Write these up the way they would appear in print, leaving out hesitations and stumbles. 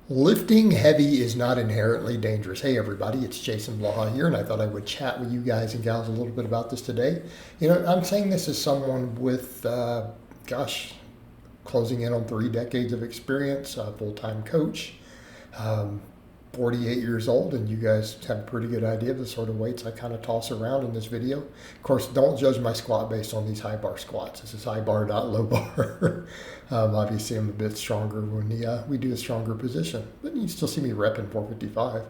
Lifting heavy is not inherently dangerous. Hey everybody, it's Jason Blaha here, and I thought I would chat with you guys and gals a little bit about this today. I'm saying this as someone with, closing in on 3 decades of experience, a full-time coach, um, 48 years old, and you guys have a pretty good idea of the sort of weights I kind of toss around in this video. Of course, don't judge my squat based on these high bar squats. This is high bar, not low bar. Obviously, I'm a bit stronger when we do a stronger position, but you still see me repping 455.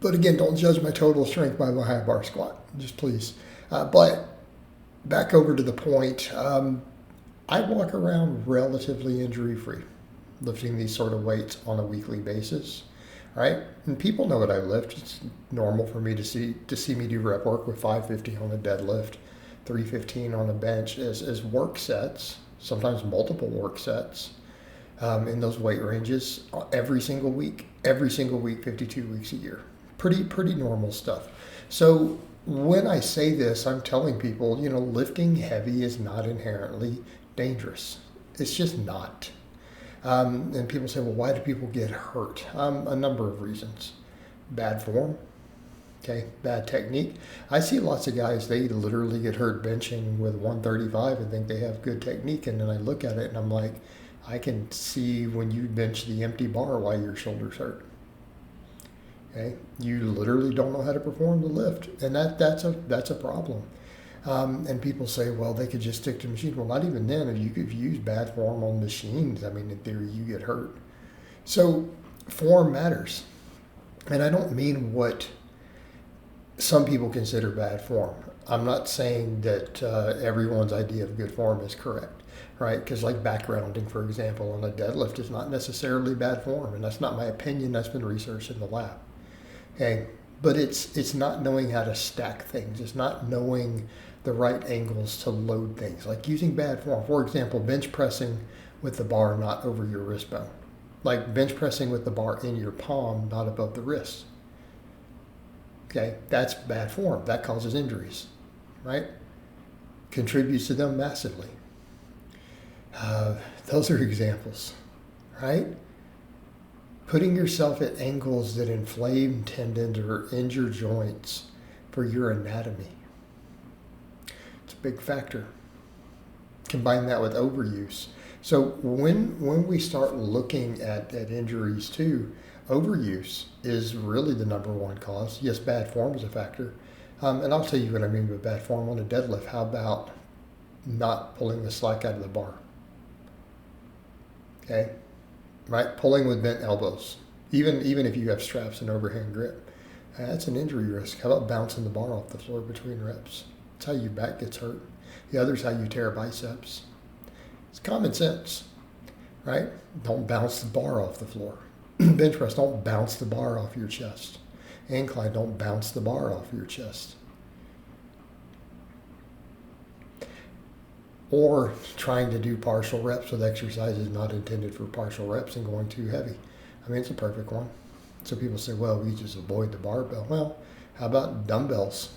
But again, don't judge my total strength by my high bar squat, just please. But back over to the point, I walk around relatively injury-free, lifting these sort of weights on a weekly basis. Right? And people know what I lift. It's normal for me to see me do rep work with 550 on a deadlift, 315 on a bench as work sets, sometimes multiple work sets in those weight ranges every single week, 52 weeks a year. Pretty normal stuff. So when I say this, I'm telling people, lifting heavy is not inherently dangerous. It's just not. And people say, well, why do people get hurt? A number of reasons. Bad form, okay, bad technique. I see lots of guys, they literally get hurt benching with 135 and think they have good technique. And then I look at it and I'm like, I can see when you bench the empty bar why your shoulders hurt. Okay, you literally don't know how to perform the lift, and that's a problem. And people say, well, they could just stick to machines. Well, not even then. If you use bad form on machines, in theory, you get hurt. So form matters. And I don't mean what some people consider bad form. I'm not saying that everyone's idea of good form is correct, right? Because like backgrounding, for example, on a deadlift is not necessarily bad form. And that's not my opinion. That's been researched in the lab. Okay. But it's not knowing how to stack things. It's not knowing the right angles to load things, like using bad form. For example, bench pressing with the bar not over your wrist bone. Like bench pressing with the bar in your palm, not above the wrist. Okay, that's bad form. That causes injuries, right? Contributes to them massively. Those are examples, right? Putting yourself at angles that inflame tendons or injure joints for your anatomy. It's a big factor. Combine that with overuse. So when we start looking at injuries too, overuse is really the number one cause. Yes, bad form is a factor. And I'll tell you what I mean by bad form on a deadlift. How about not pulling the slack out of the bar? Okay? Right, pulling with bent elbows, even if you have straps and overhand grip, that's an injury risk. How about bouncing the bar off the floor between reps? That's how your back gets hurt. The other is how you tear biceps. It's common sense, right? Don't bounce the bar off the floor. Bench press, don't bounce the bar off your chest. Incline, don't bounce the bar off your chest. Or trying to do partial reps with exercises not intended for partial reps and going too heavy. It's a perfect one. So people say, well, we just avoid the barbell. Well, how about dumbbells?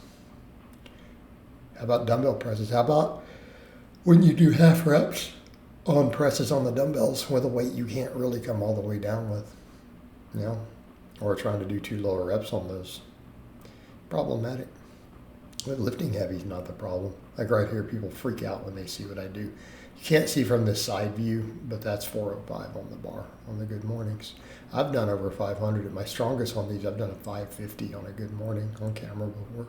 How about dumbbell presses? How about when you do half reps on presses on the dumbbells with a weight you can't really come all the way down with, or trying to do too low reps on those? Problematic. But lifting heavy is not the problem. Like right here, people freak out when they see what I do. You can't see from this side view, but that's 405 on the bar on the good mornings. I've done over 500 at my strongest on these. I've done a 550 on a good morning on camera before.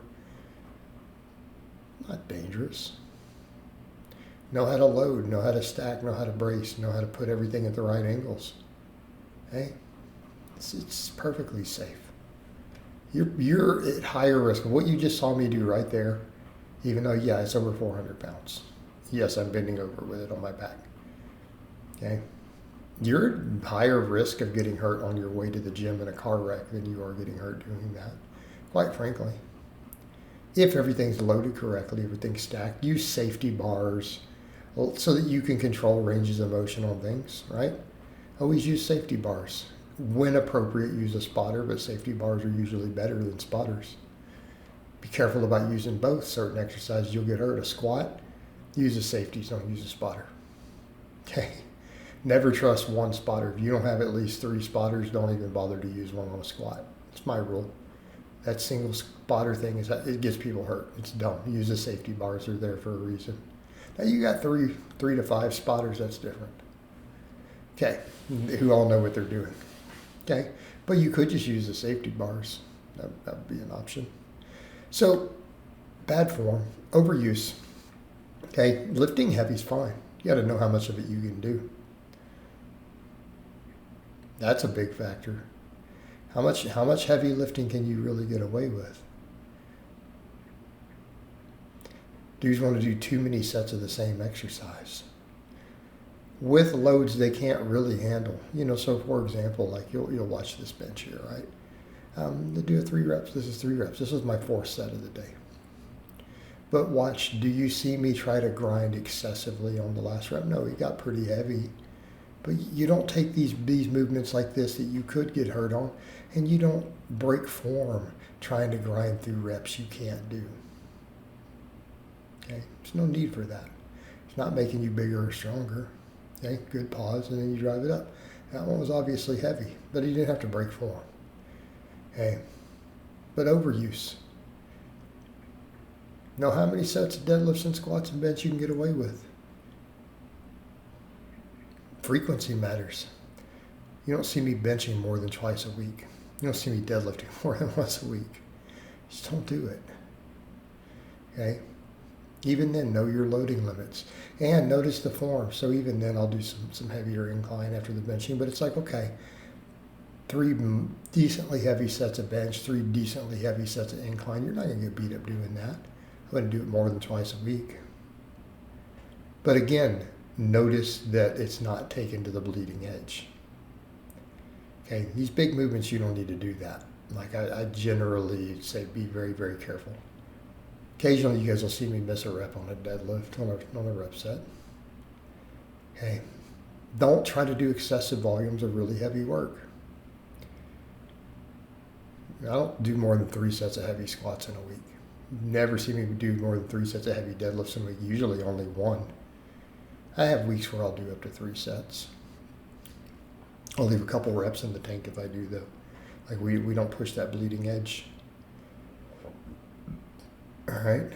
Not dangerous. Know how to load, know how to stack, know how to brace, know how to put everything at the right angles. Hey, it's perfectly safe. You're at higher risk. What you just saw me do right there, even though, yeah, it's over 400 pounds. Yes, I'm bending over with it on my back. Okay? You're at higher risk of getting hurt on your way to the gym in a car wreck than you are getting hurt doing that, quite frankly. If everything's loaded correctly, everything's stacked, use safety bars so that you can control ranges of motion on things, right? Always use safety bars. When appropriate, use a spotter, but safety bars are usually better than spotters. Be careful about using both. Certain exercises you'll get hurt. A squat, use a safety, don't use a spotter. Okay. Never trust one spotter. If you don't have at least 3 spotters, don't even bother to use one on a squat. It's my rule. That single spotter thing it gets people hurt. It's dumb. Use the safety bars. They're there for a reason. Now you got three to 5 spotters. That's different. Okay, who all know what they're doing. Okay, but you could just use the safety bars. That would be an option. So, bad form, overuse. Okay, lifting heavy is fine. You got to know how much of it you can do. That's a big factor. How much heavy lifting can you really get away with? Dudes want to do too many sets of the same exercise with loads they can't really handle. So for example, like you'll watch this bench here, right? They do a 3 reps. This is 3 reps. This is my 4th set of the day. But watch, do you see me try to grind excessively on the last rep? No, it got pretty heavy. But you don't take these movements like this that you could get hurt on, and you don't break form trying to grind through reps you can't do. Okay, there's no need for that. It's not making you bigger or stronger. Okay, good pause, and then you drive it up. That one was obviously heavy, but he didn't have to break form. Okay, but overuse. Know how many sets of deadlifts and squats and bench you can get away with. Frequency matters. You don't see me benching more than twice a week. You don't see me deadlifting more than once a week. Just don't do it. Okay? Even then, know your loading limits. And notice the form. So even then, I'll do some heavier incline after the benching. But it's like, okay, 3 decently heavy sets of bench, 3 decently heavy sets of incline. You're not going to get beat up doing that. I wouldn't do it more than twice a week. But again, notice that it's not taken to the bleeding edge. Okay, these big movements, you don't need to do that. Like I generally say, be very, very careful. Occasionally, you guys will see me miss a rep on a deadlift, on a rep set. Okay, don't try to do excessive volumes of really heavy work. I don't do more than 3 sets of heavy squats in a week. Never see me do more than 3 sets of heavy deadlifts in a week, usually only 1. I have weeks where I'll do up to 3 sets. I'll leave a couple reps in the tank if I do, though. Like we don't push that bleeding edge. All right?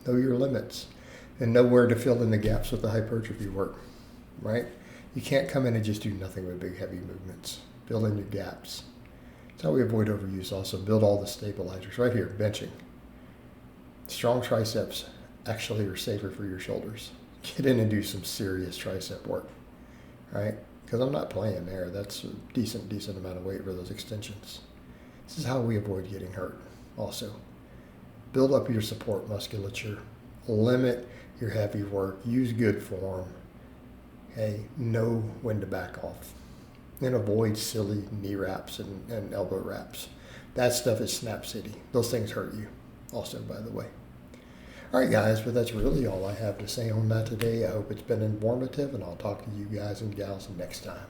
Know your limits and know where to fill in the gaps with the hypertrophy work, right? You can't come in and just do nothing with big, heavy movements. Fill in your gaps. That's how we avoid overuse also. Build all the stabilizers. Right here, benching. Strong triceps actually are safer for your shoulders. Get in and do some serious tricep work, right? Because I'm not playing there. That's a decent amount of weight for those extensions. This is how we avoid getting hurt also. Build up your support musculature. Limit your heavy work. Use good form. Okay, know when to back off. And avoid silly knee wraps and elbow wraps. That stuff is Snap City. Those things hurt you also, by the way. All right, guys, but that's really all I have to say on that today. I hope it's been informative, and I'll talk to you guys and gals next time.